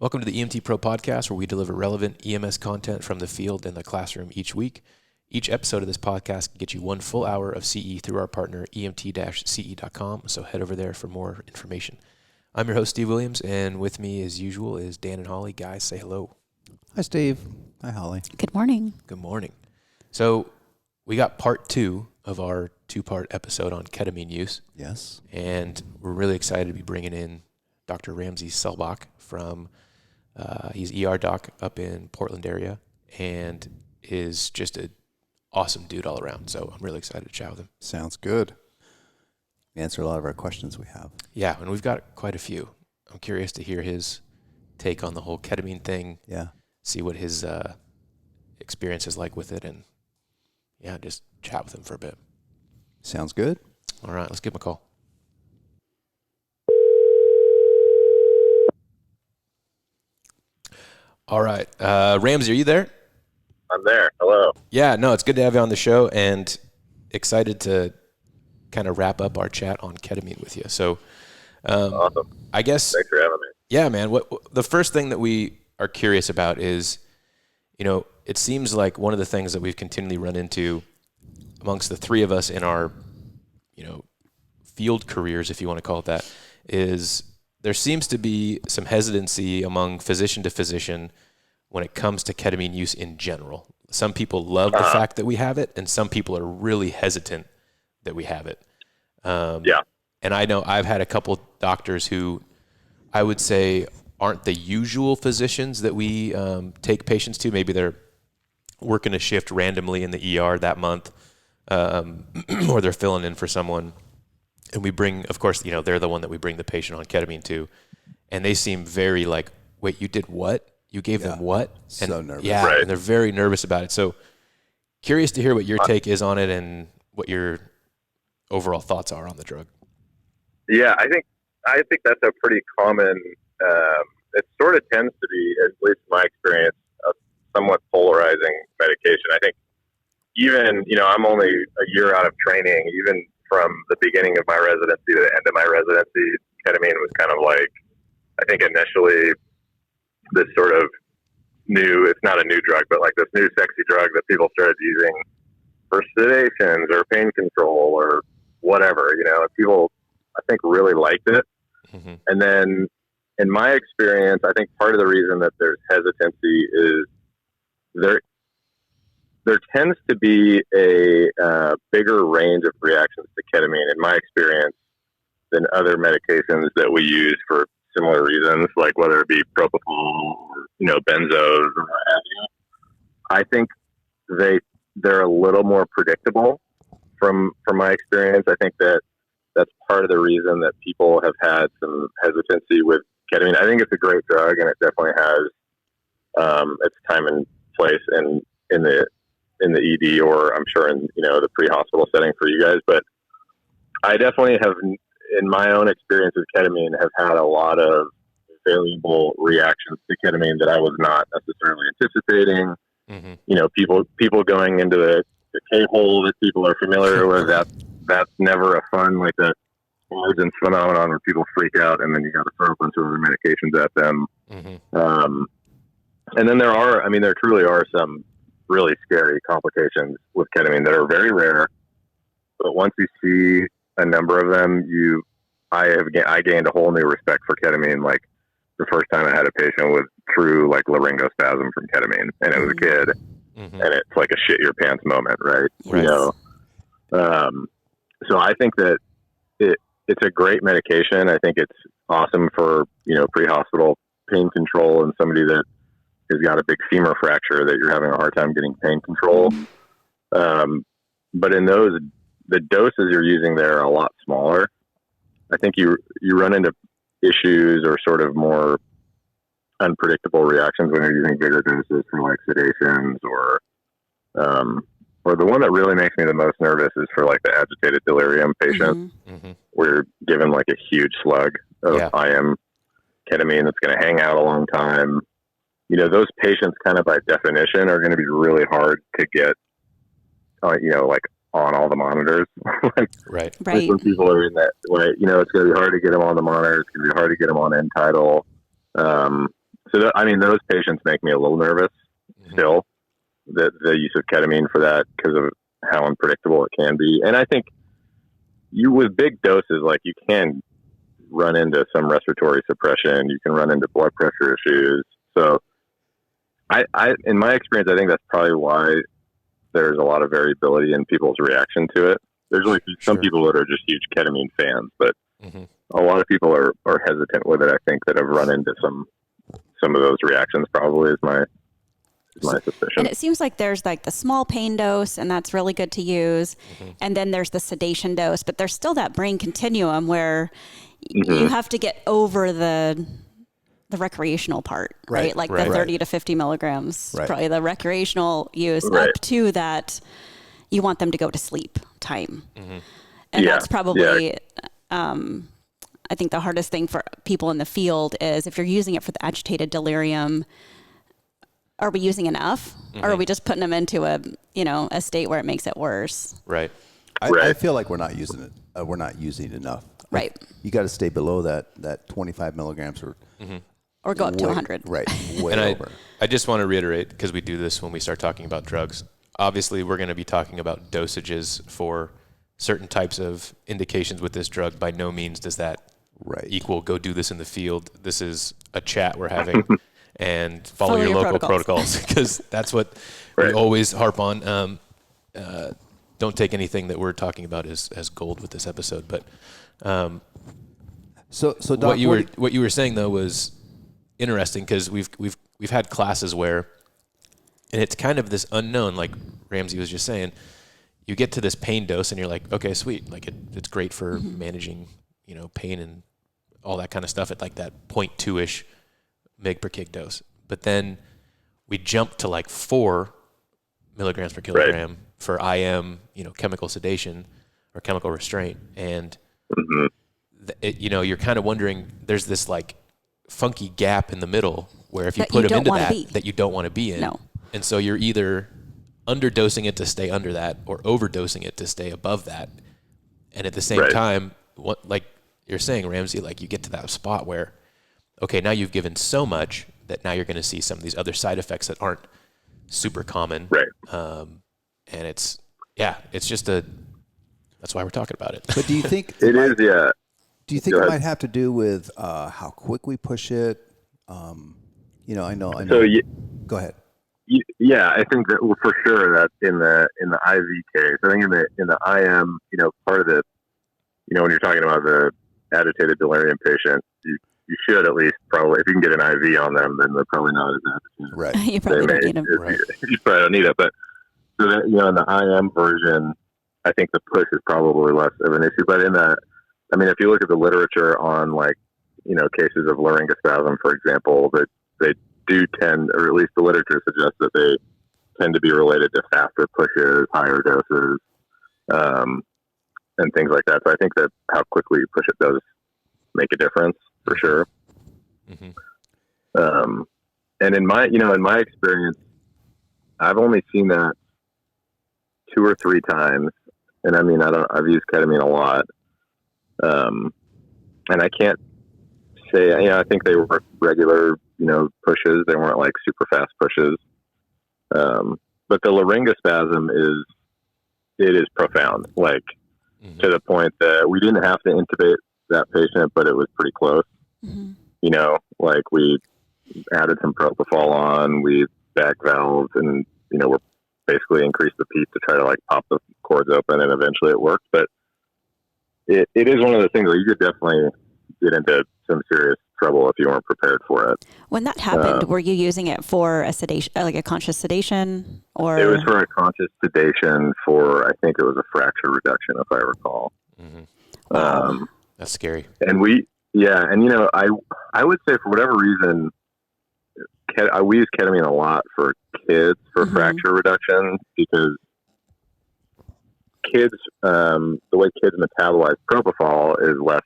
Welcome to the EMT Pro Podcast, where we deliver relevant EMS content from the field and the classroom each week. Each episode of this podcast can get you 1 full hour of CE through our partner, emt-ce.com, so head over there for more information. I'm your host, Steve Williams, and with me, as usual, is Dan and Holly. Guys, say hello. Hi, Steve. Hi, Holly. Good morning. Good morning. So we got part 2 of our 2-part episode on ketamine use. Yes. And we're really excited to be bringing in Dr. Ramsey Selbak from, he's ER doc up in Portland area and is just an awesome dude all around. So I'm really excited to chat with him. Sounds good. Answer a lot of our questions we have. Yeah, and we've got quite a few. I'm curious to hear his take on the whole ketamine thing. Yeah. See what his experience is like with it, and yeah, just chat with him for a bit. Sounds good. All right, let's give him a call. All right, Ramsey, are you there? I'm there. Hello. Yeah, no, it's good to have you on the show, and excited to kind of wrap up our chat on ketamine with you. So, Awesome. I guess. Thanks for having me. Yeah, man. What the first thing that we are curious about is, you know, it seems like one of the things that we've continually run into amongst the three of us in our, you know, field careers, if you want to call it that, is there seems to be some hesitancy among physician to physician when it comes to ketamine use in general. Some people love the fact that we have it, and some people are really hesitant that we have it. Yeah. And I know I've had a couple doctors who I would say aren't the usual physicians that we take patients to. Maybe they're working a shift randomly in the ER that month, or they're filling in for someone. And we bring, of course, you know, they're the one that we bring the patient on ketamine to. And they seem very like, wait, you did what? You gave them what? And, so nervous. Yeah, Right. and they're very nervous about it. So curious to hear what your take is on it and what your overall thoughts are on the drug. Yeah, I think that's a pretty common. It sort of tends to be, at least in my experience, a somewhat polarizing medication. I think even, you know, I'm only a year out of training. Even from the beginning of my residency to the end of my residency, ketamine was kind of like, I think initially this sort of new, it's not a new drug, but like this new sexy drug that people started using for sedations or pain control or whatever, you know, people, I think, really liked it. Mm-hmm. And then in my experience, I think part of the reason that there's hesitancy is there tends to be a bigger range of reactions to ketamine, in my experience, than other medications that we use for similar reasons, like whether it be propofol or, you know, benzos or what have you. I think they're a little more predictable from my experience. I think that's part of the reason that people have had some hesitancy with ketamine. I think it's a great drug, and it definitely has its time and place in the ED, or I'm sure in, you know, the pre-hospital setting for you guys. But I definitely have, in my own experience with ketamine, have had a lot of variable reactions to ketamine that I was not necessarily anticipating. Mm-hmm. You know, people going into the K-hole that people are familiar with, that's never a fun, like the emergence phenomenon where people freak out and then you got to throw a bunch of other medications at them. Mm-hmm. And then there truly are some really scary complications with ketamine that are very rare, but once you see a number of them, I gained a whole new respect for ketamine. Like the first time I had a patient with true like laryngospasm from ketamine, and it was a kid, Mm-hmm. and it's like a shit your pants moment, right? Right. You know, so I think that it's a great medication. I think it's awesome for, you know, pre-hospital pain control and somebody that has got a big femur fracture that you're having a hard time getting pain control. But in those, the doses you're using there are a lot smaller. I think you run into issues or sort of more unpredictable reactions when you're using bigger doses for like sedations or the one that really makes me the most nervous is for like the agitated delirium patient, Mm-hmm. where you're given like a huge slug of IM ketamine that's going to hang out a long time. You know, those patients kind of by definition are going to be really hard to get, you know, like on all the monitors. Like, Right. when people are in that way, you know, it's going to be hard to get them on the monitor. It's going to be hard to get them on end tidal. So, I mean, those patients make me a little nervous still, the use of ketamine for that, because of how unpredictable it can be. And I think with big doses, like, you can run into some respiratory suppression. You can run into blood pressure issues. So in my experience, I think that's probably why there's a lot of variability in people's reaction to it. There's only some people that are just huge ketamine fans, but a lot of people are hesitant with it, I think, that have run into some of those reactions, probably, is my suspicion. And it seems like there's like the small pain dose, and that's really good to use. And then there's the sedation dose, but there's still that brain continuum where you have to get over the recreational part, right? Like the 30 to 50 milligrams, probably the recreational use, up to that you want them to go to sleep time. And that's probably, I think the hardest thing for people in the field is, if you're using it for the agitated delirium, are we using enough, or are we just putting them into a state where it makes it worse? Right. I feel like we're not using it. We're not using enough. Right. You got to stay below that 25 milligrams Or go up to 100. Right. Way And over. I just want to reiterate, because we do this when we start talking about drugs. Obviously, we're going to be talking about dosages for certain types of indications with this drug. By no means does that equal go do this in the field. This is a chat we're having, and follow your local protocols, because that's what we always harp on. Don't take anything that we're talking about as gold with this episode. But so Doc, what you were saying though was interesting, because we've had classes where, and it's kind of this unknown, like Ramsey was just saying, you get to this pain dose and you're like, okay, sweet, like it's great for managing, pain and all that kind of stuff at like that 0.2-ish mg per kg dose. But then we jump to like 4 milligrams per kilogram for IM, chemical sedation or chemical restraint. And, you're kind of wondering, there's this like funky gap in the middle where if you put them into that you don't want to be in. No. And so you're either underdosing it to stay under that, or overdosing it to stay above that. And at the same time, like you're saying, Ramsey, like you get to that spot where, okay, now you've given so much that now you're going to see some of these other side effects that aren't super common. Right. And it's just that's why we're talking about it. But do you think it is? Yeah. Do you think it might have to do with how quick we push it? I know. So go ahead. Yeah, I think that for sure that in the IV case, I think in the IM, part of the, when you're talking about the agitated delirium patient, you should at least probably, if you can get an IV on them, then they're probably not as agitated. Right. You probably don't need them. You probably don't need it, but so that, in the IM version, I think the push is probably less of an issue. But if you look at the literature on cases of laryngospasm, for example, that they do tend, or at least the literature suggests that they tend to be related to faster pushes, higher doses, and things like that. So I think that how quickly you push it does make a difference for sure. And in my experience, I've only seen that 2 or 3 times. And I've used ketamine a lot. And I can't say, I think they were regular, pushes. They weren't like super fast pushes. But the laryngospasm is profound, like to the point that we didn't have to intubate that patient, but it was pretty close. Like we added some propofol on, we back valves, and, we're basically increased the PEEP to try to like pop the cords open, and eventually it worked. But it is one of the things where you could definitely get into some serious trouble if you weren't prepared for it. When that happened, were you using it for a sedation, like a conscious sedation, or? It was for a conscious sedation for, I think it was a fracture reduction, if I recall. Wow. That's scary. And I would say for whatever reason, we use ketamine a lot for kids for fracture reduction, because kids, the way kids metabolize propofol is less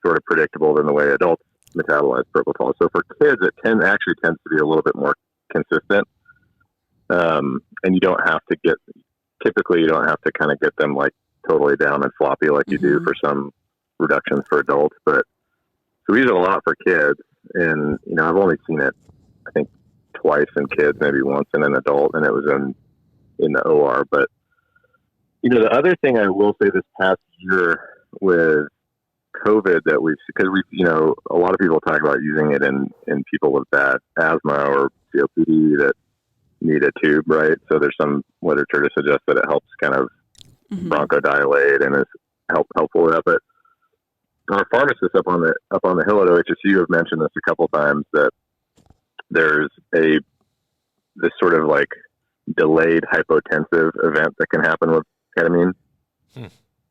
sort of predictable than the way adults metabolize propofol. So for kids, it actually tends to be a little bit more consistent. And you don't have to kind of get them like totally down and floppy like you do for some reductions for adults. But so we use it a lot for kids, and I've only seen it I think twice in kids, maybe once in an adult, and it was in the OR. But, the other thing I will say this past year with COVID that because a lot of people talk about using it in people with bad asthma or COPD that need a tube, right? So there's some literature to suggest that it helps kind of bronchodilate and is helpful with that. But our pharmacists up on the hill at OHSU have mentioned this a couple times, that there's this sort of like delayed hypotensive event that can happen with ketamine.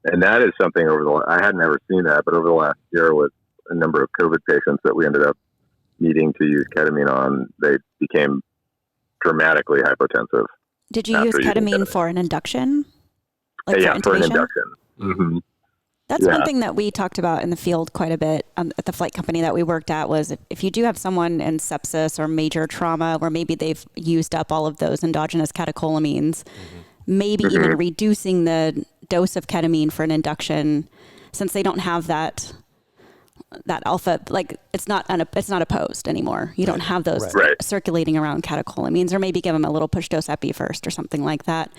And that is something I had never seen that, but over the last year with a number of COVID patients that we ended up needing to use ketamine on, they became dramatically hypotensive. Did you use ketamine for an induction? For an induction. Mm-hmm. That's one thing that we talked about in the field quite a bit at the flight company that we worked at, was if you do have someone in sepsis or major trauma where maybe they've used up all of those endogenous catecholamines, maybe even reducing the dose of ketamine for an induction, since they don't have that alpha, like it's not opposed anymore. You don't have those circulating around catecholamines, or maybe give them a little push dose epi first or something like that.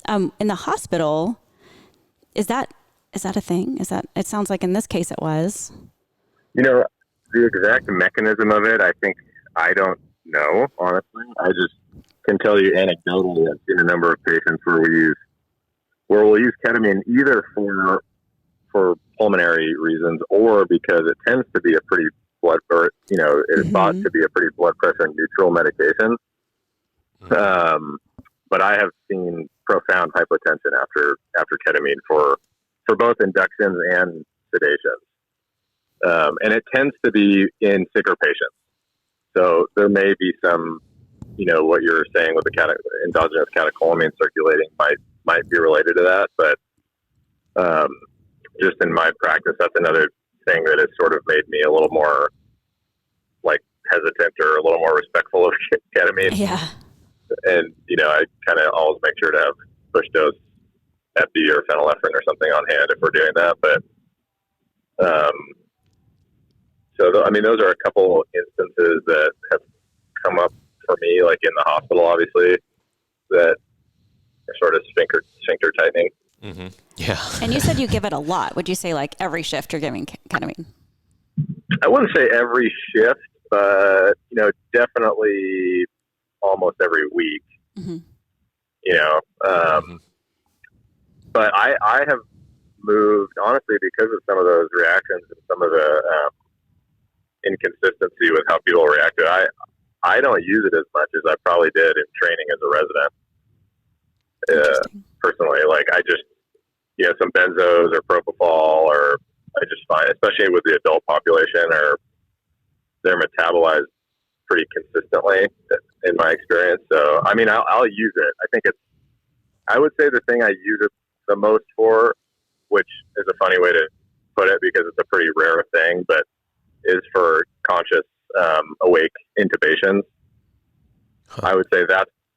In the hospital, is that a thing? It sounds like in this case it was. The exact mechanism of it, I think I don't know, honestly. I just can tell you anecdotally, I've seen a number of patients where we'll use ketamine either for pulmonary reasons, or because it tends to be a pretty blood, or it's thought to be a pretty blood pressure neutral medication. But I have seen profound hypotension after ketamine for both inductions and sedations. And it tends to be in sicker patients. So there may be some, what you're saying with the endogenous catecholamine circulating might be related to that. But just in my practice, that's another thing that has sort of made me a little more like hesitant or a little more respectful of ketamine. Yeah. And, I kind of always make sure to have push dose epi or phenylephrine or something on hand if we're doing that. But, those are a couple instances that have come up for me, like in the hospital, obviously, that are sort of sphincter tightening. Mm-hmm. Yeah. And you said you give it a lot. Would you say like every shift you're giving ketamine? I wouldn't say every shift, but, definitely almost every week. Mm-hmm. But I have moved, honestly, because of some of those reactions and some of the inconsistency with how people react to it. I don't use it as much as I probably did in training as a resident. Personally, like I just, some benzos or propofol, or I just find, especially with the adult population, or they're metabolized pretty consistently in my experience. So, I'll use it. I would say the thing I use it the most for, which is a funny way to put it because it's a pretty rare thing, but is for conscious, awake intubations. I would say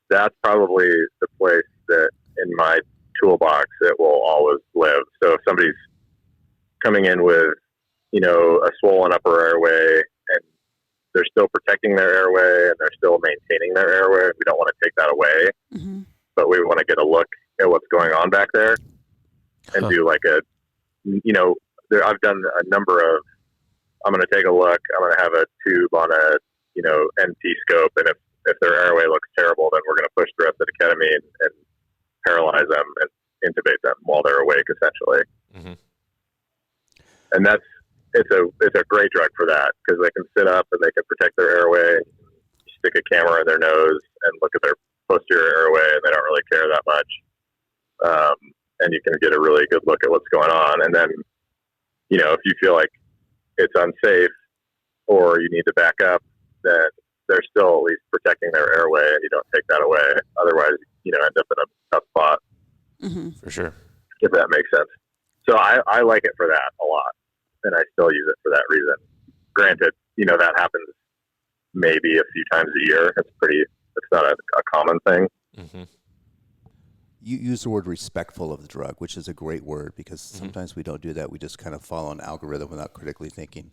that's probably the place that in my toolbox it will always live. So if somebody's coming in with, a swollen upper airway and they're still protecting their airway and they're still maintaining their airway, we don't want to take that away, but we want to get a look at what's going on back there and do like I've done a number of, I'm going to take a look, I'm going to have a tube on a, NP scope. And if their airway looks terrible, then we're going to push the rest of the ketamine and paralyze them and intubate them while they're awake, essentially. Mm-hmm. And it's a great drug for that, because they can sit up and they can protect their airway, stick a camera in their nose and look at their posterior airway, and they don't really care that much. And you can get a really good look at what's going on. And then, if you feel like it's unsafe or you need to back up, then they're still at least protecting their airway and you don't take that away. Otherwise, end up in a tough spot. Mm-hmm. For sure. If that makes sense. So I like it for that a lot, and I still use it for that reason. Granted, that happens maybe a few times a year. It's not a common thing. Mm-hmm. You use the word respectful of the drug, which is a great word, because sometimes we don't do that. We just kind of follow an algorithm without critically thinking.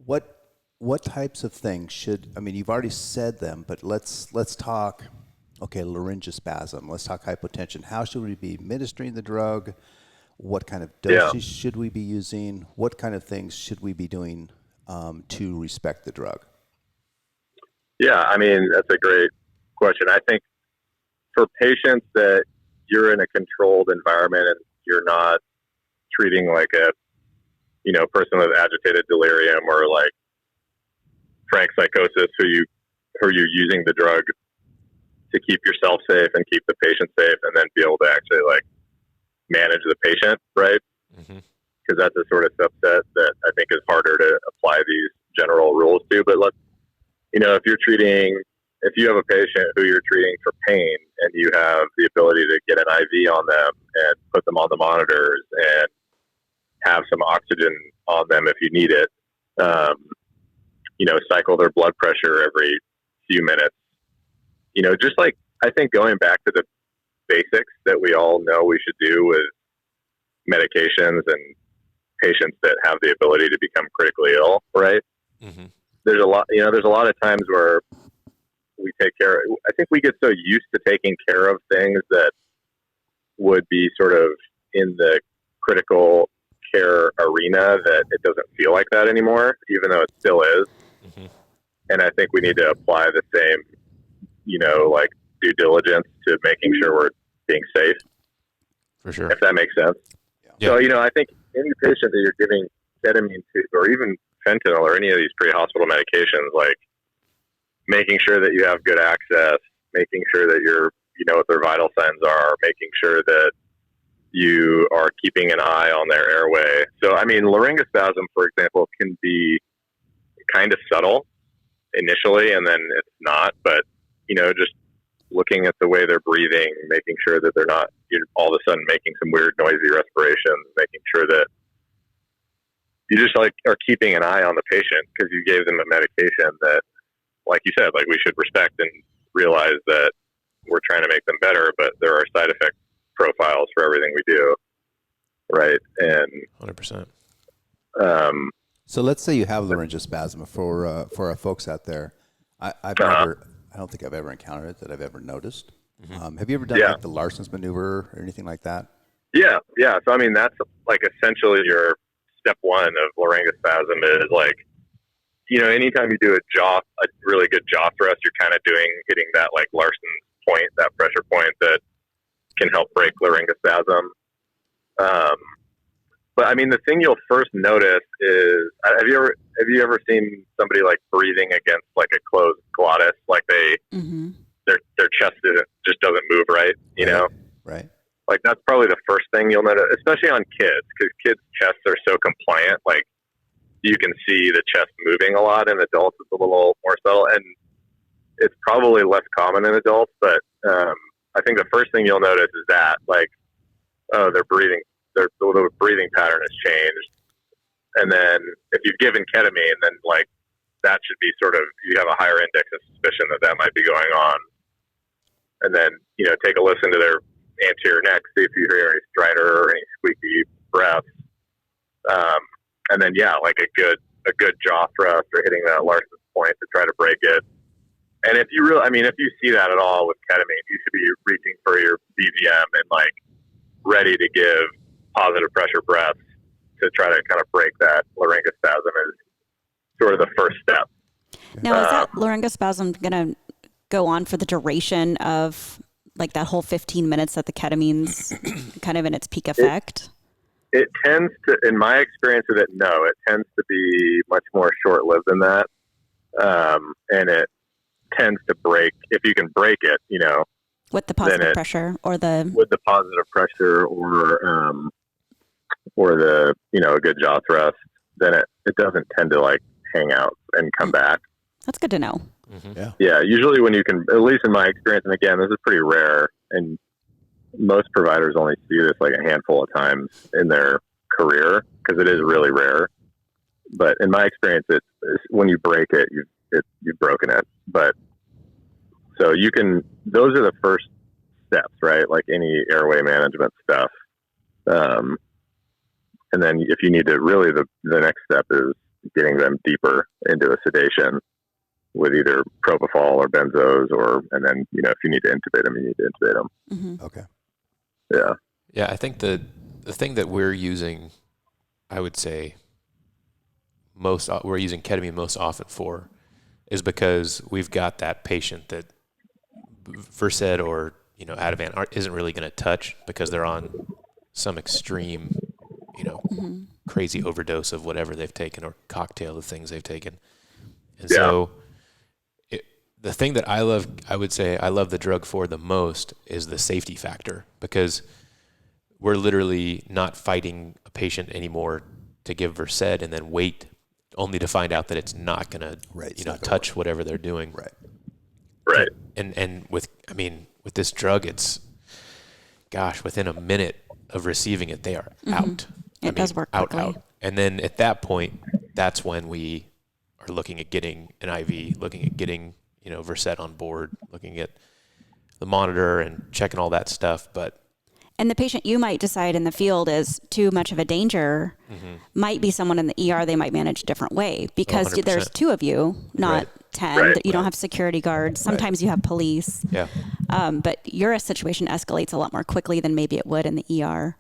What what types of things you've already said them, but let's talk, okay, laryngospasm. Let's talk hypotension. How should we be administering the drug? What kind of dosage should we be using? What kind of things should we be doing to respect the drug? Yeah, I mean, that's a great question. I think for patients that you're in a controlled environment and you're not treating like a, person with agitated delirium or like frank psychosis who you're using the drug to keep yourself safe and keep the patient safe and then be able to actually like manage the patient, right? Because that's a sort of subset that I think is harder to apply these general rules to. But if you have a patient who you're treating for pain and you have the ability to get an IV on them and put them on the monitors and have some oxygen on them if you need it, cycle their blood pressure every few minutes, just like, I think going back to the basics that we all know we should do with medications and patients that have the ability to become critically ill, right? There's a lot of times where we take care of, I think we get so used to taking care of things that would be sort of in the critical care arena that it doesn't feel like that anymore, even though it still is. And I think we need to apply the same, like due diligence to making sure we're being safe. For sure. If that makes sense. Yeah. So, I think any patient that you're giving ketamine to, or even fentanyl or any of these pre-hospital medications, like making sure that you have good access, making sure that you know what their vital signs are, making sure that you are keeping an eye on their airway. So, I mean, laryngospasm, for example, can be kind of subtle initially, and then it's not. But, just looking at the way they're breathing, making sure that they're not all of a sudden making some weird noisy respirations, making sure that you just like are keeping an eye on the patient because you gave them a medication that, like you said, like we should respect and realize that we're trying to make them better, but there are side effect profiles for everything we do, right? And 100%. So let's say you have laryngospasm for our folks out there. I don't think I've ever encountered it that I've ever noticed. Have you ever done like the Larson's maneuver or anything like that? Yeah. So I mean, that's like essentially your step one of laryngospasm is like, anytime you do a really good jaw thrust, you're kind of hitting that like Larson's point, that pressure point that can help break laryngospasm. But I mean, the thing you'll first notice is, have you ever seen somebody like breathing against like a closed glottis, like their chest just doesn't move right, Right. Like that's probably the first thing you'll notice, especially on kids, because kids' chests are so compliant. Like you can see the chest moving a lot. In adults, it's a little more subtle, and it's probably less common in adults. But I think the first thing you'll notice is that, like, oh, their breathing pattern has changed. And then if you've given ketamine, then like that should be sort of, you have a higher index of suspicion that might be going on. And then, take a listen to their anterior neck, see if you hear any stridor or any squeaky breaths. And then, like a good jaw thrust or hitting that Larson's point to try to break it. And if you see that at all with ketamine, you should be reaching for your BVM and like ready to give positive pressure breaths to try to kind of break that laryngospasm is sort of the first step. Now, is that laryngospasm going to go on for the duration of like that whole 15 minutes that the ketamine's kind of in its peak effect? It tends to, in my experience with it, no, it tends to be much more short-lived than that. And it tends to break, if you can break it, with the positive pressure with the positive pressure or the, a good jaw thrust, then it doesn't tend to like hang out and come back. That's good to know. Yeah. Usually when you can, at least in my experience, and again, this is pretty rare, and most providers only see this like a handful of times in their career because it is really rare. But in my experience, it's when you break it, you've broken it. But so those are the first steps, right? Like any airway management stuff. And then if you need to really, the next step is getting them deeper into a sedation with either propofol or benzos, and then, if you need to intubate them, you need to intubate them. Mm-hmm. Okay. Yeah. Yeah, I think the thing that we're using, I would say, we're using ketamine most often for, is because we've got that patient that Versed or Ativan isn't really going to touch because they're on some extreme, Mm-hmm. crazy overdose of whatever they've taken or cocktail of things they've taken. And Yeah. so the thing that I would say I love the drug for the most is the safety factor, because we're literally not fighting a patient anymore to give Versed and then wait only to find out that it's not going to, touch whatever they're doing. Right. Right. And with this drug, it's, within a minute of receiving it, they are out. It does work quickly. Out. And then at that point, that's when we are looking at getting an IV, looking at getting, Versed on board, looking at the monitor and checking all that stuff. And the patient you might decide in the field is too much of a danger, might be someone in the ER they might manage a different way, because there's 2 of you, not 10. Right. You don't have security guards. Sometimes you have police. Yeah. But your situation escalates a lot more quickly than maybe it would in the ER.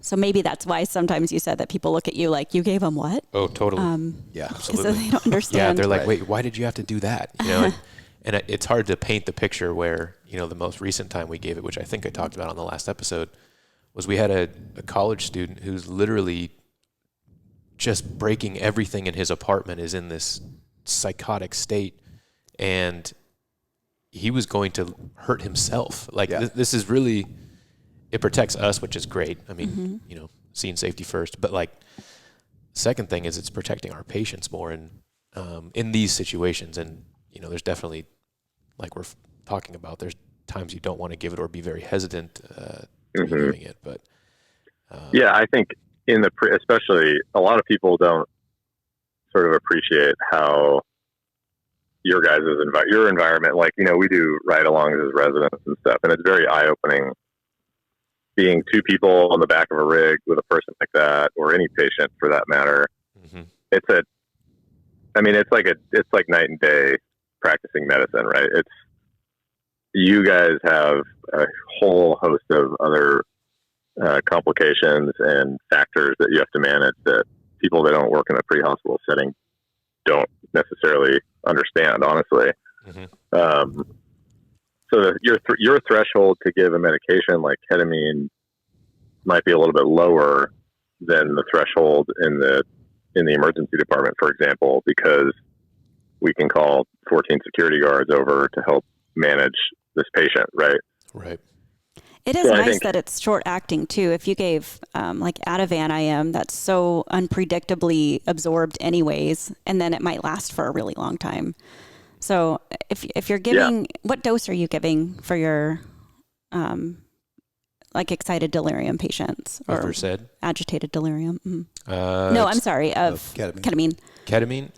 So maybe that's why sometimes you said that people look at you like, you gave them what? Oh, totally. Yeah. Because Absolutely. they don't understand. Yeah, they're like, wait, why did you have to do that? And it's hard to paint the picture where, the most recent time we gave it, which I think I talked about on the last episode, was we had a college student who's literally just breaking everything in his apartment, is in this psychotic state, and he was going to hurt himself. Like, this is really, it protects us, which is great. I mean, scene safety first, but like, second thing is it's protecting our patients more in these situations. And, there's definitely, like we're talking about, there's times you don't want to give it or be very hesitant to be giving it. But yeah, I think especially a lot of people don't sort of appreciate how your guys' your environment, like, we do ride-alongs as residents and stuff, and it's very eye-opening being 2 people on the back of a rig with a person like that, or any patient for that matter. It's like night and day practicing medicine, right? You guys have a whole host of other complications and factors that you have to manage that people that don't work in a pre-hospital setting don't necessarily understand, honestly. So your threshold to give a medication like ketamine might be a little bit lower than the threshold in the emergency department, for example, because we can call 14 security guards over to help manage this patient, right? Right. It is nice that it's short acting too. If you gave like Ativan IM, that's so unpredictably absorbed anyways, and then it might last for a really long time. So if you're giving, what dose are you giving for your like excited delirium patients or Versed? Agitated delirium? No, I'm sorry, of ketamine. Ketamine,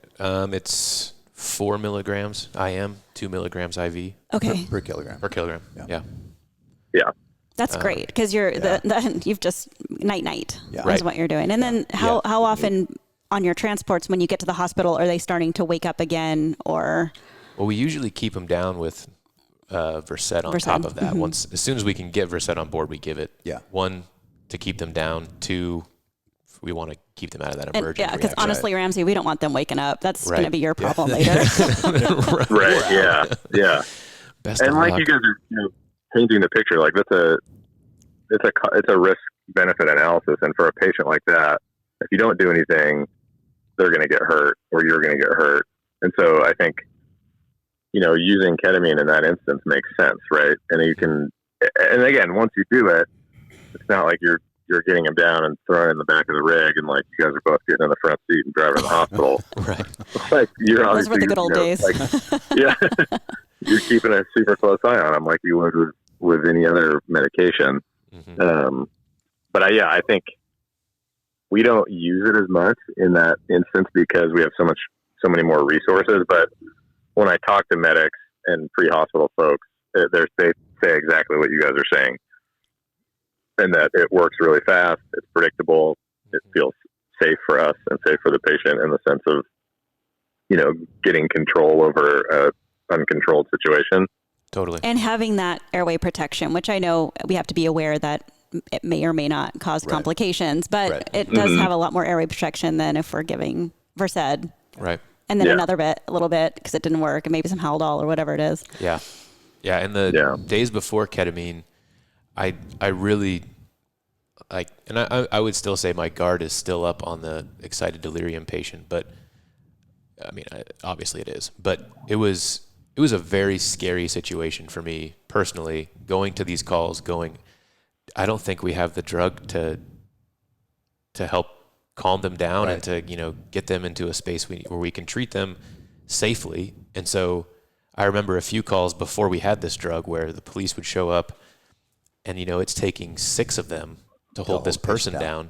it's 4 milligrams IM, 2 milligrams IV. Okay. Per kilogram. Per kilogram. Yeah. That's great, because you've just night is what you're doing. And then how often on your transports when you get to the hospital are they starting to wake up again, or? Well, we usually keep them down with Versed on top of that. As soon as we can get Versed on board, we give it. Yeah. 1, to keep them down. 2, we want to keep them out of that emergency. Yeah, because honestly, Ramsey, we don't want them waking up. That's going to be your problem later. Right. Yeah. Best and like luck. You guys are painting the picture, like it's a risk benefit analysis, and for a patient like that, if you don't do anything, they're going to get hurt, or you're going to get hurt. And so I think using ketamine in that instance makes sense, right? And you can, and again, once you do it, it's not like you're getting them down and throwing in the back of the rig, and like you guys are both getting in the front seat and driving to the hospital. Right. Like you're those were the good old days. You're keeping a super close eye on them, like you would with any other medication. But I think we don't use it as much in that instance because we have so many more resources. But when I talk to medics and pre-hospital folks, they say exactly what you guys are saying, and that it works really fast. It's predictable. It feels safe for us and safe for the patient in the sense of, getting control over a uncontrolled situation. Totally. And having that airway protection, which I know we have to be aware that it may or may not cause complications, but it does have a lot more airway protection than if we're giving Versed. Right. And then a little bit, because it didn't work, and maybe some Haldol or whatever it is. Yeah. Yeah. And the days before ketamine, I really and I would still say my guard is still up on the excited delirium patient, but I mean, obviously it is, but it was a very scary situation for me personally, going to these calls, I don't think we have the drug to help calm them down and to, get them into a space where we can treat them safely. And so I remember a few calls before we had this drug where the police would show up and, it's taking 6 of them to hold this person down.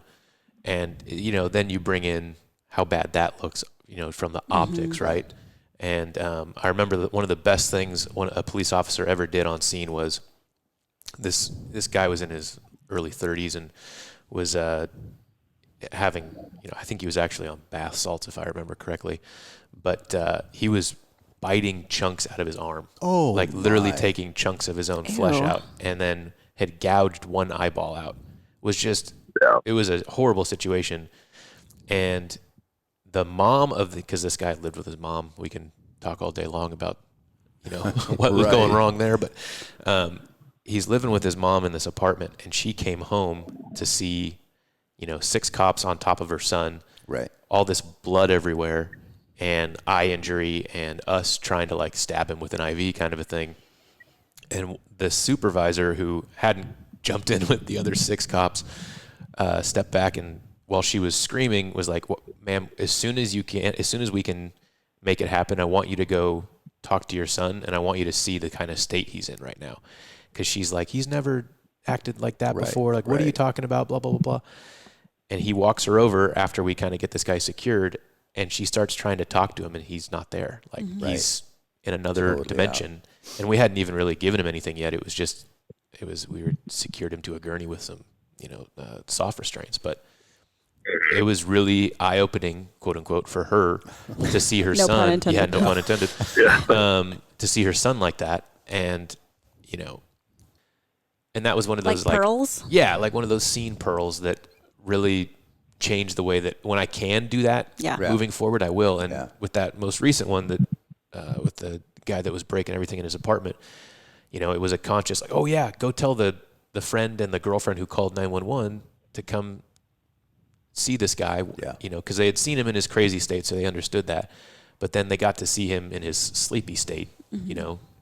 And, then you bring in how bad that looks, from the optics, right? And I remember that one of the best things a police officer ever did on scene was this guy was in his early 30s and was having, I think he was actually on bath salts, if I remember correctly, but he was biting chunks out of his arm. Oh, like literally taking chunks of his own flesh out, and then had gouged one eyeball out. It was a horrible situation. And the mom because this guy lived with his mom, we can talk all day long about, what was going wrong there, but he's living with his mom in this apartment, and she came home to see, 6 cops on top of her son, all this blood everywhere, and eye injury, and us trying to stab him with an IV kind of a thing. And the supervisor, who hadn't jumped in with the other 6 cops, stepped back, and while she was screaming, was like, "Ma'am, as soon as we can make it happen, I want you to go talk to your son, and I want you to see the kind of state he's in right now." Because she's like, "He's never acted like that before. What are you talking about? Blah, blah, blah, blah." And he walks her over after we kind of get this guy secured, and she starts trying to talk to him, and he's not there. He's in another dimension. And we hadn't even really given him anything yet. We were secured him to a gurney with some, soft restraints. But it was really eye-opening, quote unquote, for her to see her No son. pun intended. Yeah, no pun intended. To see her son like that, and and that was one of those pearls. Yeah, like one of those scene pearls that really changed the way that when I can do that moving forward, I will. And with that most recent one, that with the guy that was breaking everything in his apartment, it was a conscious oh yeah, go tell the friend and the girlfriend who called 911 to come see this guy, because they had seen him in his crazy state, so they understood that. But then they got to see him in his sleepy state,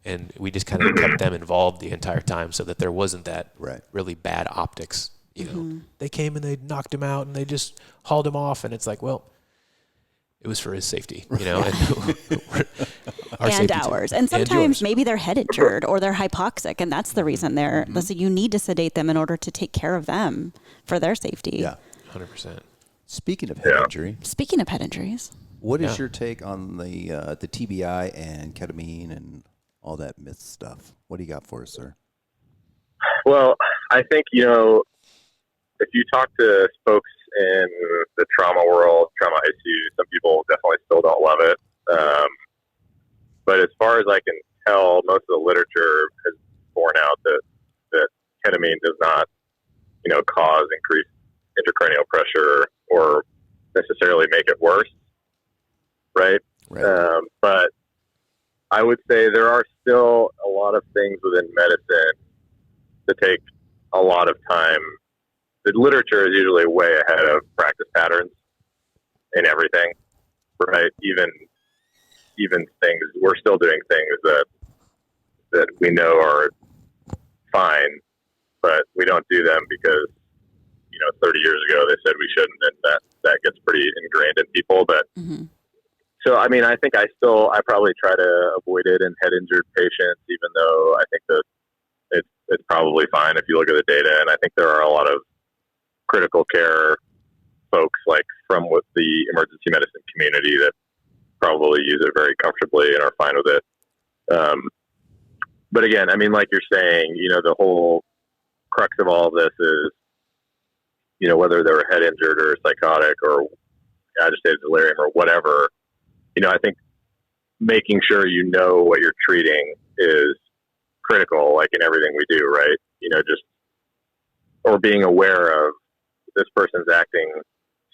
and we just kind of kept them involved the entire time so that there wasn't that really bad optics. They came and they knocked him out and they just hauled him off, and it's like, well, it was for his safety, and our and ours. And sometimes maybe they're head injured or they're hypoxic, and that's the reason they're. So you need to sedate them in order to take care of them for their safety. Yeah. 100%. Speaking of head injury. Speaking of head injuries. What is your take on the TBI and ketamine and all that myth stuff? What do you got for us, sir? Well, I think, if you talk to folks in the trauma world, trauma ICU, some people definitely still don't love it. But as far as I can tell, most of the literature has borne out that ketamine does not, cause increased intracranial pressure or necessarily make it worse. Right. But I would say there are still a lot of things within medicine that take a lot of time. The literature is usually way ahead of practice patterns in everything, right? Even things, we're still doing things that we know are fine, but we don't do them because, 30 years ago they said we shouldn't, and that gets pretty ingrained in people. But so, I mean, I think I probably try to avoid it in head injured patients, even though I think that it's probably fine if you look at the data. And I think there are a lot of critical care folks from with the emergency medicine community that probably use it very comfortably and are fine with it. But again, I mean, like you're saying, the whole crux of all of this is whether they were head injured or psychotic or agitated delirium or whatever, I think making sure what you're treating is critical, like in everything we do, right? Or being aware of this person's acting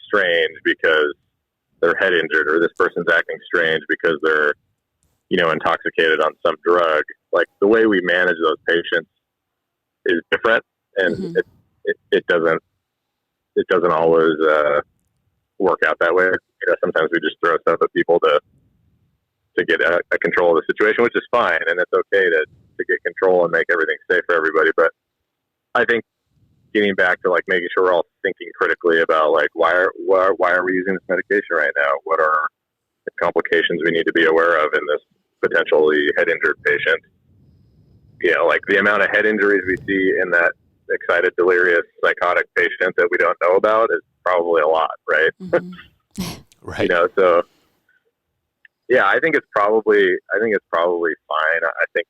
strange because they're head injured, or this person's acting strange because they're, intoxicated on some drug. Like the way we manage those patients is different, and it doesn't always work out that way. Sometimes we just throw stuff at people to get a control of the situation, which is fine, and it's okay to get control and make everything safe for everybody. But I think getting back to like making sure we're all thinking critically about like why are we using this medication right now? What are the complications we need to be aware of in this potentially head injured patient? Like the amount of head injuries we see in that excited, delirious, psychotic patient that we don't know about is probably a lot, right? Right. So yeah, I think it's probably fine. I think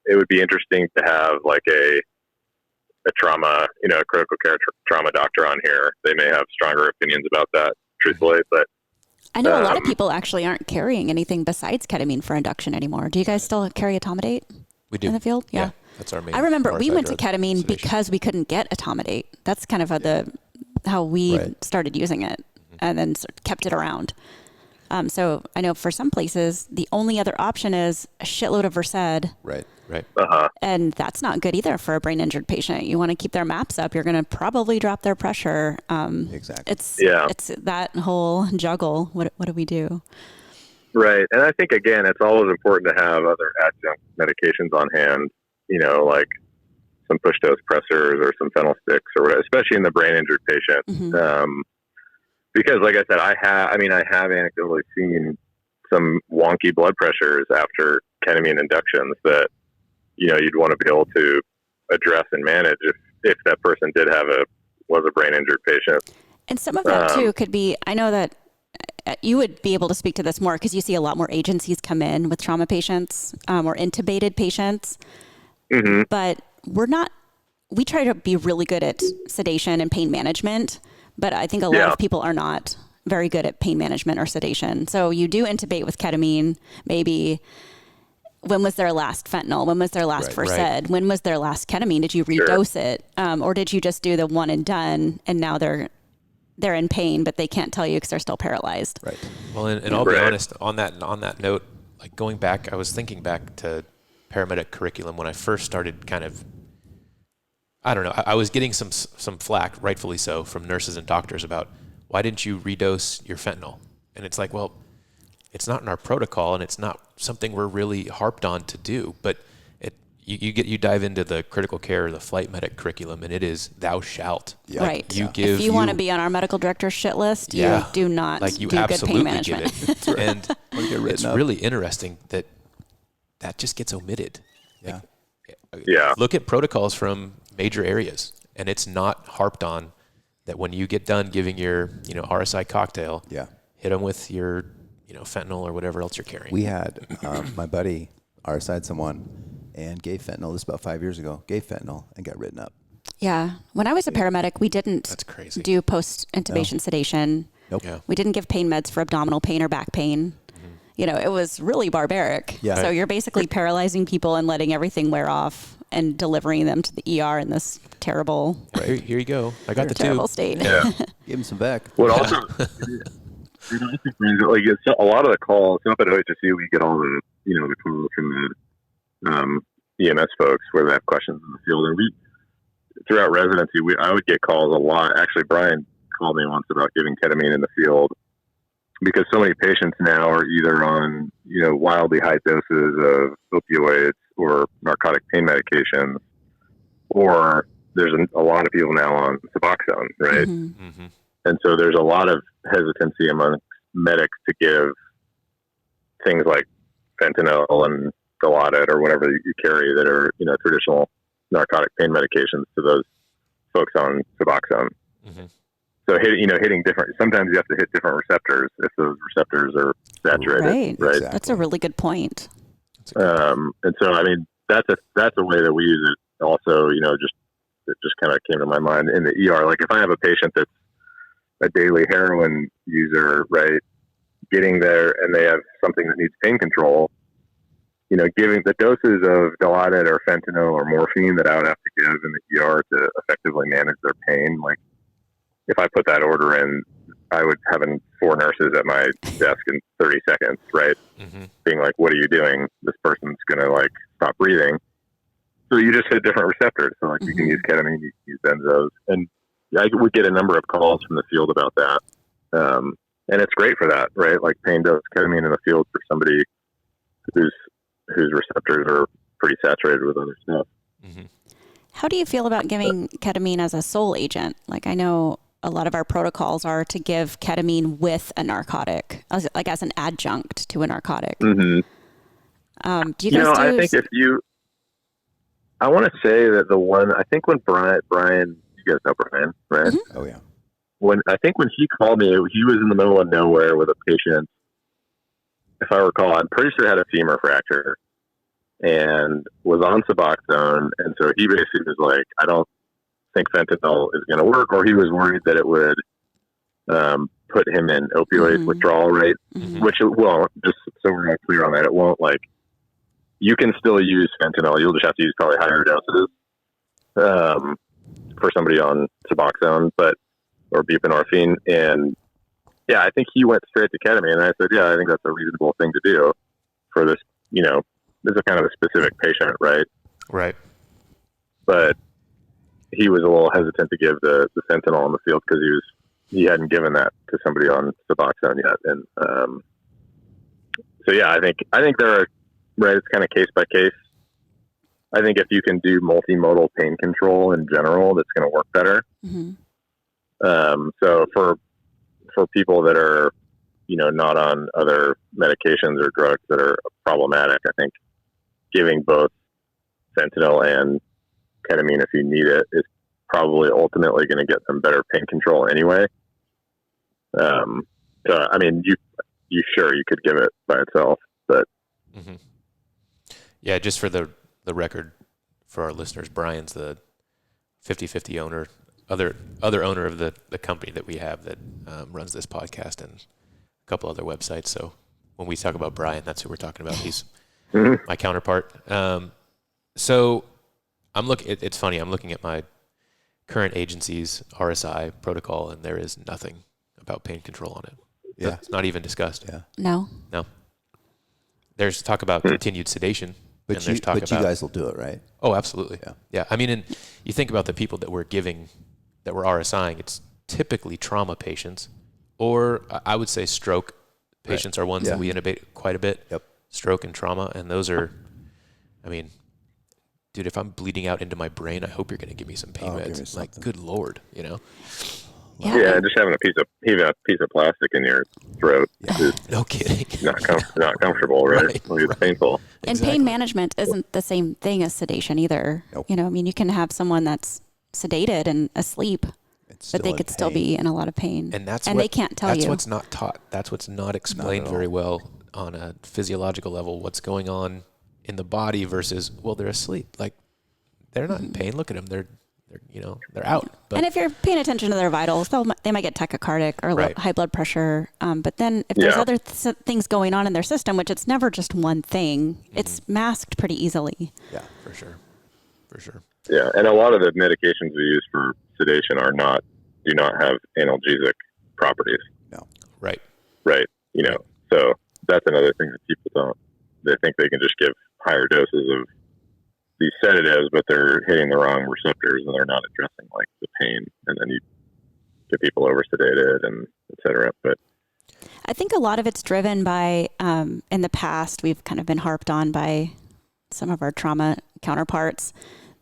it would be interesting to have like a trauma, a critical care trauma doctor on here. They may have stronger opinions about that, truthfully, but I know a lot of people actually aren't carrying anything besides ketamine for induction anymore. Do you guys still carry etomidate? We do. In the field? Yeah. That's our main. I remember we RSI went to drug ketamine sedation. because we couldn't get etomidate. That's kind of how we started using it, and then kept it around. So I know for some places, the only other option is a shitload of Versed. Right. And that's not good either for a brain injured patient. You want to keep their maps up. You're going to probably drop their pressure. Exactly. It's that whole juggle. What do we do? Right. And I think, again, it's always important to have other adjunct medications on hand, like some push dose pressors or some fentanyl sticks or whatever, especially in the brain injured patient. Because like I said, I have anecdotally seen some wonky blood pressures after ketamine inductions that, you'd want to be able to address and manage if that person was a brain injured patient. And some of that too could be, I know that you would be able to speak to this more because you see a lot more agencies come in with trauma patients or intubated patients. But we try to be really good at sedation and pain management, but I think a lot of people are not very good at pain management or sedation. So you do intubate with ketamine, maybe. When was their last fentanyl? When was their last Versed? When was their last ketamine? Did you redose it? Or did you just do the one and done and now they're in pain, but they can't tell you because they're still paralyzed? Right. Well, and I'll be honest on that note, like going back, I was thinking back to paramedic curriculum when I first started kind of, I don't know, I was getting some flack, rightfully so, from nurses and doctors about why didn't you redose your fentanyl? And it's like, well, it's not in our protocol and it's not something we're really harped on to do, but you dive into the critical care or the flight medic curriculum and it is thou shalt. Yeah. Right. If you want to be on our medical director's shit list, you do not like you do good pain absolutely management. get it. And it's really interesting that just gets omitted. Yeah. Look at protocols from major areas and it's not harped on that when you get done giving your, RSI cocktail, hit them with your, fentanyl or whatever else you're carrying. We had my buddy RSI'd someone and gave fentanyl. This was about 5 years ago. Gave fentanyl and got written up. Yeah. When I was a paramedic, we didn't That's crazy. do post-intubation sedation. Nope. Yeah. We didn't give pain meds for abdominal pain or back pain. It was really barbaric. Yeah. So you're basically paralyzing people and letting everything wear off and delivering them to the ER in this terrible, Here you go. I got the terrible tube. state. Yeah. Give him some back. What also, like it's a lot of the calls up at OHSU, we get all the the calls from the EMS folks where they have questions in the field, and throughout residency, I would get calls a lot. Actually, Brian called me once about giving ketamine in the field because so many patients now are either on wildly high doses of opioids or narcotic pain medications, or there's a lot of people now on Suboxone, right? And so there's a lot of hesitancy among medics to give things like fentanyl and Dilaudid or whatever you carry that are, traditional narcotic pain medications to those folks on Suboxone. So hitting different, sometimes you have to hit different receptors if those receptors are saturated. Right. Exactly. That's a really good point. And so, that's a way that we use it also, just that just kind of came to my mind in the ER. Like if I have a patient that's a daily heroin user, right, getting there and they have something that needs pain control, you know, giving the doses of Dilaudid or fentanyl or morphine that I would have to give in the ER to effectively manage their pain. Like if I put that order in, I would have 4 nurses at my desk in 30 seconds, right? Mm-hmm. Being like, what are you doing? This person's going to like stop breathing. So you just hit different receptors. So like you can use ketamine, you can use benzos. And I would get a number of calls from the field about that. And it's great for that, right? Like pain dose ketamine in the field for somebody whose receptors are pretty saturated with other stuff. Mm-hmm. How do you feel about giving ketamine as a sole agent? Like I know a lot of our protocols are to give ketamine with a narcotic, as an adjunct to a narcotic. Mm-hmm. Do you guys do? I think I want to say that I think when Brian, you guys know Brian, right? Mm-hmm. Oh yeah. When he called me, he was in the middle of nowhere with a patient. If I recall, I'm pretty sure had a femur fracture and was on Suboxone. And so he basically was like, I don't think fentanyl is going to work, or he was worried that it would put him in opioid withdrawal rate, which it won't. Just so we're not clear on that, it won't. Like you can still use fentanyl. You'll just have to use probably higher doses for somebody on Suboxone, or buprenorphine. And yeah, I think he went straight to ketamine. And I said, yeah, I think that's a reasonable thing to do for this. You know, this is kind of a specific patient, right? Right. But he was a little hesitant to give the fentanyl in the field because he hadn't given that to somebody on Suboxone yet. And so yeah, I think there are, right, it's kind of case by case. I think if you can do multimodal pain control in general, that's going to work better. Mm-hmm. So for people that are, you know, not on other medications or drugs that are problematic, I think giving both fentanyl and ketamine if you need it is probably ultimately going to get them better pain control anyway. So I mean, you could give it by itself, but yeah, just for the record for our listeners, Brian's the 50/50 owner, other owner of the company that we have that runs this podcast and a couple other websites. So when we talk about Brian, that's who we're talking about. He's my counterpart. So it's funny. I'm looking at my current agency's RSI protocol, and there is nothing about pain control on it. Yeah. It's not even discussed. Yeah. No. There's talk about continued sedation. But you guys will do it, right? Oh, absolutely. Yeah. I mean, and you think about the people that we're RSIing, it's typically trauma patients, or I would say stroke patients are ones that we intubate quite a bit. Yep. Stroke and trauma. And those are, I mean, dude, if I'm bleeding out into my brain, I hope you're going to give me some pain meds. Like, good Lord, you know? Yeah, just having a piece of plastic in your throat is no kidding. not comfortable, right? It's painful. And pain management isn't the same thing as sedation either. Nope. You know, I mean, you can have someone that's sedated and asleep, but they could still be in a lot of pain. And they can't tell you. That's what's not taught. That's what's not explained very well on a physiological level. What's going on in the body versus, well, they're asleep. Like, they're not in pain. Look at them. They're out. But, and if you're paying attention to their vitals, they might get tachycardic or high blood pressure. But then if there's other things going on in their system, which it's never just one thing, it's masked pretty easily. Yeah, for sure. Yeah, and a lot of the medications we use for sedation do not have analgesic properties. No. Right. You know, so that's another thing that people don't. They think they can just give higher doses of these sedatives, but they're hitting the wrong receptors and they're not addressing like the pain, and then you get people over sedated and et cetera. But I think a lot of it's driven by, in the past, we've kind of been harped on by some of our trauma counterparts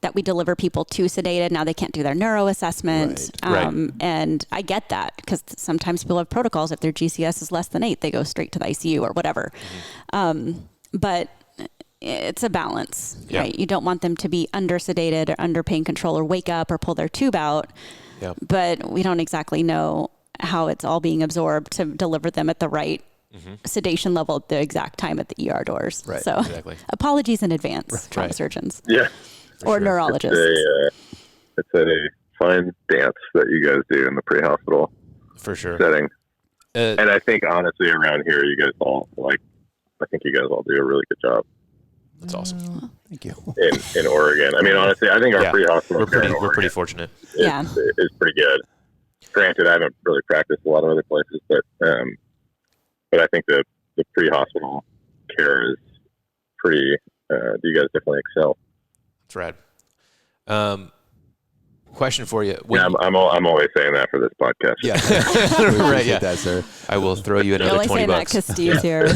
that we deliver people to sedated. Now they can't do their neuro assessment. Right. And I get that because sometimes people have protocols. If their GCS is less than 8, they go straight to the ICU or whatever. But it's a balance, right? You don't want them to be under sedated or under pain control or wake up or pull their tube out. Yep. But we don't exactly know how it's all being absorbed to deliver them at the right sedation level at the exact time at the ER doors. Right. So apologies in advance, trauma surgeons. Yeah. Or neurologists. it's a fine dance that you guys do in the pre-hospital For sure. setting. And I think honestly around here, you guys all I think you guys all do a really good job. That's awesome. Thank you. In Oregon. I mean, honestly, I think our pre-hospital we're pretty fortunate. is pretty good. Granted, I haven't really practiced a lot of other places, but I think the pre-hospital care is pretty. You guys definitely excel. That's rad. Question for you. I'm always saying that for this podcast. Yeah. Right. Yeah. That, sir. I will throw you another You're only $20. saying that because Steve's here.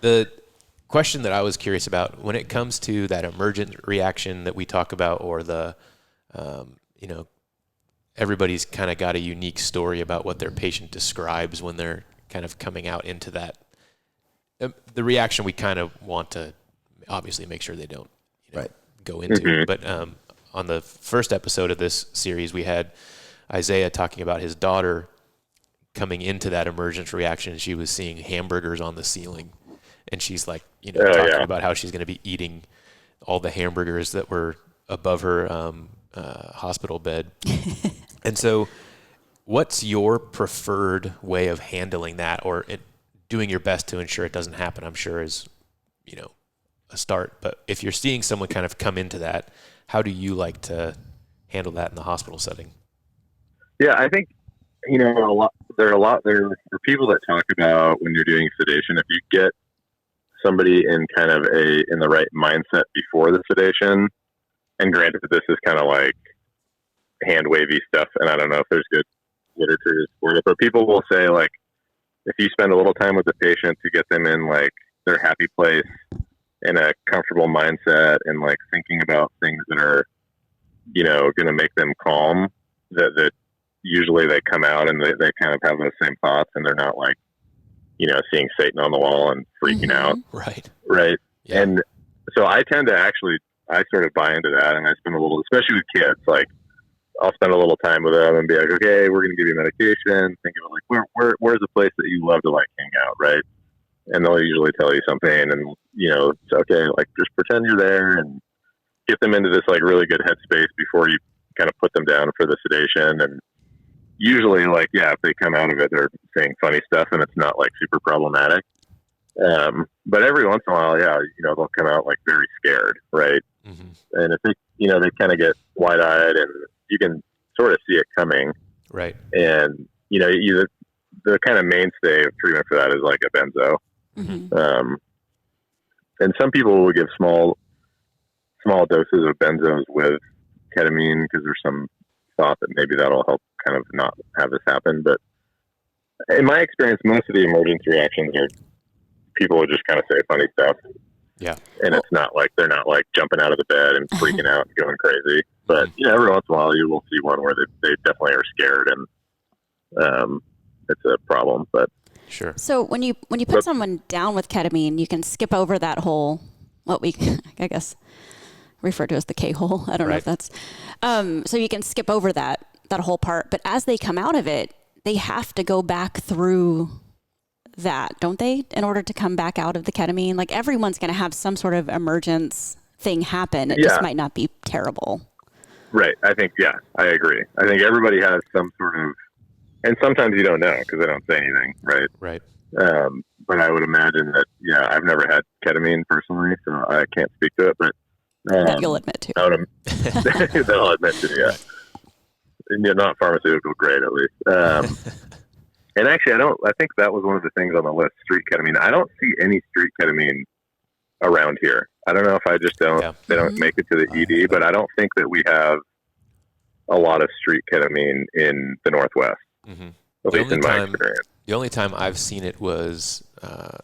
The question that I was curious about when it comes to that emergent reaction that we talk about, or the, everybody's kind of got a unique story about what their patient describes when they're kind of coming out into that. The reaction we kind of want to obviously make sure they don't go into. Mm-hmm. But on the first episode of this series, we had Isaiah talking about his daughter coming into that emergent reaction. She was seeing hamburgers on the ceiling, and she's like, talking about how she's going to be eating all the hamburgers that were above her hospital bed. And so what's your preferred way of handling that, or doing your best to ensure it doesn't happen? I'm sure is, a start, but if you're seeing someone kind of come into that, how do you like to handle that in the hospital setting? Yeah, I think, there are people that talk about when you're doing sedation, if you get somebody in kind of in the right mindset before the sedation, and granted that this is kind of like hand wavy stuff, and I don't know if there's good literature to support it, but people will say, like, if you spend a little time with the patient to get them in like their happy place, in a comfortable mindset, and like thinking about things that are, going to make them calm, that usually they come out and they kind of have those same thoughts, and they're not like, seeing Satan on the wall and freaking out. Right. Yeah. And so I tend to I sort of buy into that, and I spend especially with kids, like I'll spend a little time with them and be like, okay, we're going to give you medication. Think of it like, where's a place that you love to like hang out, right? And they'll usually tell you something, and it's okay, like just pretend you're there and get them into this like really good headspace before you kind of put them down for the sedation. And usually, like, if they come out of it, they're saying funny stuff and it's not like super problematic. But every once in a while, they'll come out like very scared, right? Mm-hmm. And if they, they kind of get wide eyed, and you can sort of see it coming, right? And the kind of mainstay of treatment for that is like a benzo. Mm-hmm. And some people will give small doses of benzos with ketamine because there's some thought that maybe that'll help kind of not have this happen. But in my experience, most of the emergency reactions are people will just kind of say funny stuff. Yeah. And it's not like they're not like jumping out of the bed and freaking out and going crazy. But every once in a while you will see one where they definitely are scared, and it's a problem. But sure. So when you put someone down with ketamine, you can skip over that whole, what we, I guess, refer to as the K-hole. I don't know if that's, so you can skip over that whole part. But as they come out of it, they have to go back through that, don't they? In order to come back out of the ketamine, like everyone's going to have some sort of emergence thing happen. It just might not be terrible. Right. I think, I agree. I think everybody has some sort of, and sometimes you don't know because they don't say anything, right? Right. But I would imagine that, I've never had ketamine personally, so I can't speak to it, but that you'll admit to. That I'll admit to, yeah. And not pharmaceutical grade, at least. And actually, I think that was one of the things on the list, street ketamine. I don't see any street ketamine around here. I don't know if I just they don't make it to the ED, but I don't think that we have a lot of street ketamine in the Northwest. Mm-hmm. At least in my experience. The only time I've seen it was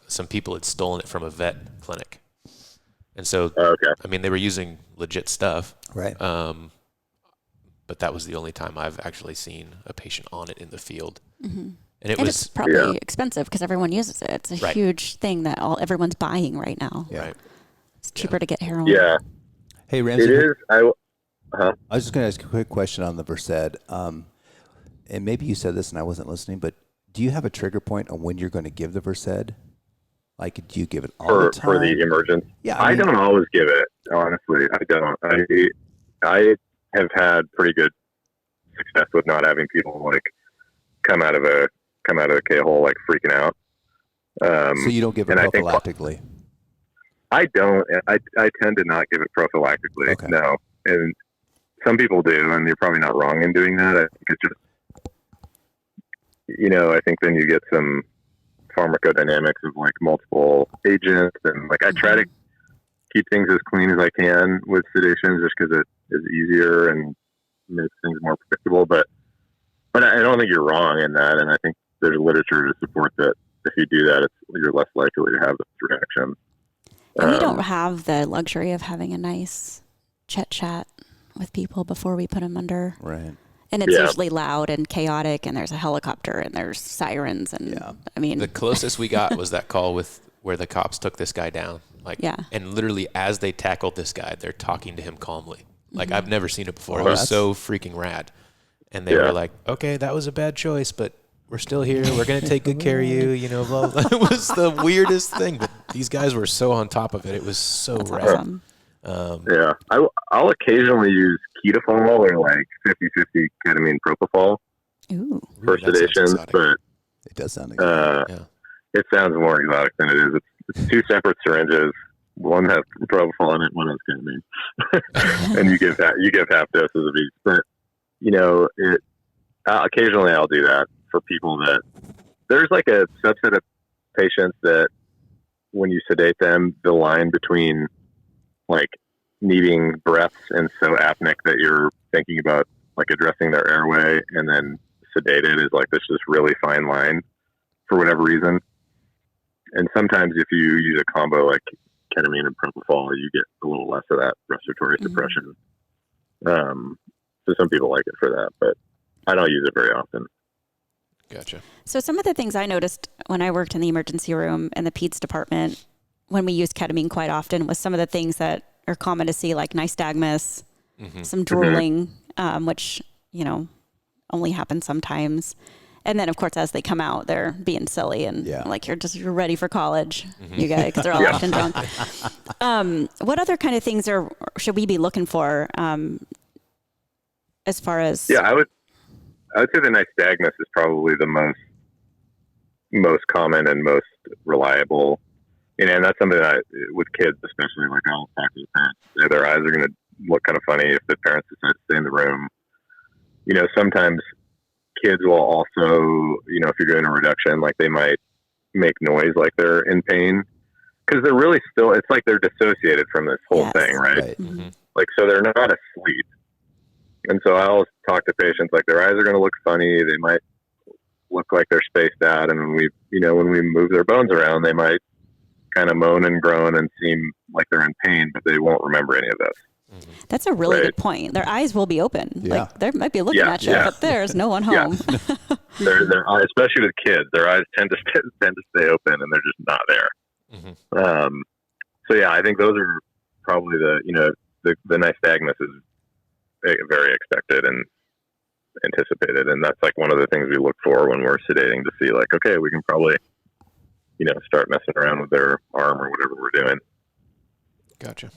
some people had stolen it from a vet clinic. And so, I mean, they were using legit stuff. Right. But that was the only time I've actually seen a patient on it in the field. Mm-hmm. And it's probably expensive because everyone uses it. It's a huge thing that everyone's buying right now. Yeah. Right. It's cheaper to get heroin. Yeah. Hey, Ramsey. It is. I was just going to ask a quick question on the Versed. And maybe you said this and I wasn't listening, but do you have a trigger point on when you're going to give the Versed? Like, do you give it all the time? For the emergence? Yeah. I don't always give it, honestly. I don't. I have had pretty good success with not having people like come out of the K-hole like freaking out. So you don't give it prophylactically? I don't. I tend to not give it prophylactically. Okay. No, and some people do, and you're probably not wrong in doing that. I think it's just, I think then you get some pharmacodynamics of like multiple agents, and like I try to keep things as clean as I can with sedations, just because it is easier and makes things more predictable. But I don't think you're wrong in that, and I think there's literature to support that. If you do that, you're less likely to have those reactions. And we don't have the luxury of having a nice chit-chat with people before we put them under. Right. And it's usually loud and chaotic, and there's a helicopter, and there's sirens, and I mean... The closest we got was that call where the cops took this guy down. And literally as they tackled this guy, they're talking to him calmly. Like, I've never seen it before. It was so freaking rad. And they were like, okay, that was a bad choice, but we're still here. We're going to take good care of you. Blah, blah. It was the weirdest thing, but these guys were so on top of it. It was so rad. Awesome. I'll occasionally use Ketamine or like 50-50 ketamine propofol for sedation, but it does sound exotic. It sounds more exotic than it is. It's two separate syringes. One has propofol in it, one has ketamine, and you give half doses of each. But occasionally I'll do that for people that there's like a subset of patients that when you sedate them, the line between like needing breaths and so apneic that you're thinking about like addressing their airway and then sedated is like this really fine line for whatever reason. And sometimes if you use a combo like ketamine and propofol, you get a little less of that respiratory suppression. So some people like it for that, but I don't use it very often. Gotcha. So some of the things I noticed when I worked in the emergency room and the peds department, when we used ketamine quite often, was some of the things that are common to see, like nystagmus, some drooling, which, only happens sometimes. And then, of course, as they come out, they're being silly and like you're ready for college, you guys, because they're all acting drunk. What other kind of things should we be looking for as far as? Yeah, I would say the nystagmus is probably the most common and most reliable. And that's something that with kids, especially, like I'll talk to the parents. Their eyes are going to look kind of funny if the parents decide to stay in the room. Sometimes kids will also, if you're doing a reduction, like they might make noise like they're in pain because they're really still, it's like they're dissociated from this whole thing, right? Like, so they're not asleep. And so I always talk to patients, like their eyes are going to look funny. They might look like they're spaced out. And when we move their bones around, they might kind of moan and groan and seem like they're in pain, but they won't remember any of this. That's a really good point. Their eyes will be open. Like they might be looking at you, but there's no one home. Their eyes, especially with kids, their eyes tend to stay open and they're just not there. So I think those are probably the nystagmus is very expected and anticipated, and that's like one of the things we look for when we're sedating to see like, okay, we can probably start messing around with their arm or whatever we're doing. Gotcha.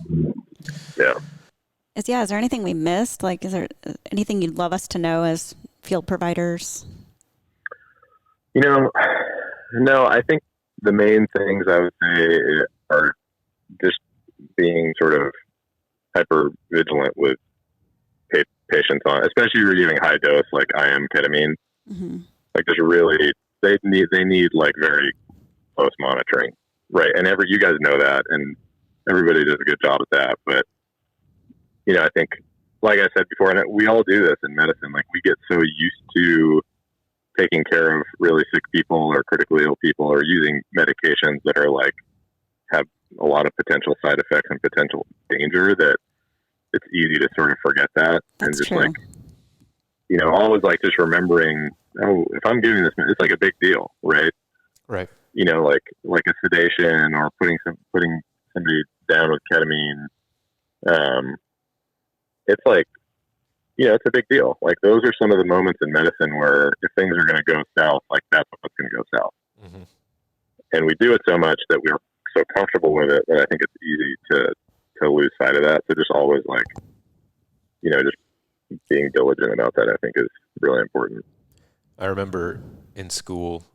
Is there anything we missed? Like, is there anything you'd love us to know as field providers? No, I think the main things I would say are just being sort of hyper vigilant with patients on, especially if you're giving high dose like IM ketamine. Like there's really, they need like very close monitoring, right? And you guys know that, and everybody does a good job at that. But I think, like I said before, and we all do this in medicine. Like we get so used to taking care of really sick people or critically ill people, or using medications that are like have a lot of potential side effects and potential danger, that it's easy to sort of forget that. That's and just true. like, always like just remembering, if I'm giving this, it's like a big deal, right? Right. Like a sedation or putting somebody down with ketamine. It's like, it's a big deal. Like those are some of the moments in medicine where if things are going to go south, like that's what's going to go south. And we do it so much that we're so comfortable with it that I think it's easy to lose sight of that. So just always like, just being diligent about that, I think, is really important. I remember in school,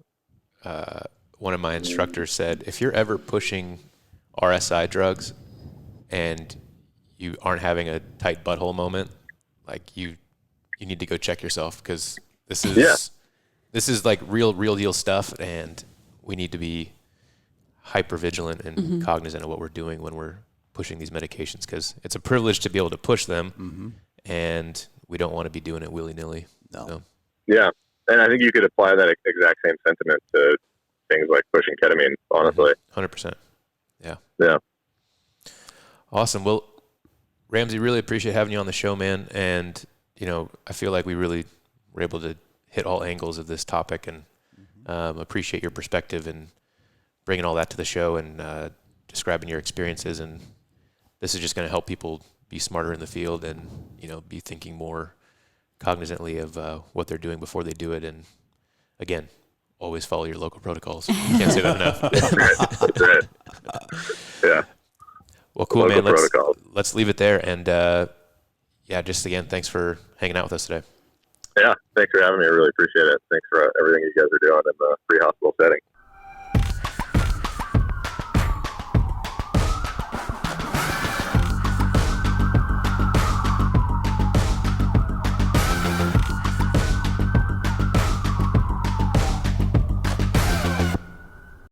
one of my instructors said, if you're ever pushing RSI drugs and you aren't having a tight butthole moment, like you need to go check yourself, because this is like real deal stuff, and we need to be hyper vigilant and cognizant of what we're doing when we're pushing these medications, because it's a privilege to be able to push them, and we don't want to be doing it willy-nilly. No. So. Yeah, and I think you could apply that exact same sentiment to things like pushing ketamine, honestly. 100%. Yeah. Yeah. Awesome. Well, Ramsey, really appreciate having you on the show, man. And, I feel like we really were able to hit all angles of this topic, and appreciate your perspective and bringing all that to the show, and describing your experiences. And this is just going to help people be smarter in the field, and, be thinking more cognizantly of what they're doing before they do it. And again, always follow your local protocols. Can't say that enough. That's right. Yeah. Well, cool, Local man. protocols. Let's leave it there. And just again, thanks for hanging out with us today. Yeah. Thanks for having me. I really appreciate it. Thanks for everything you guys are doing in the pre-hospital setting.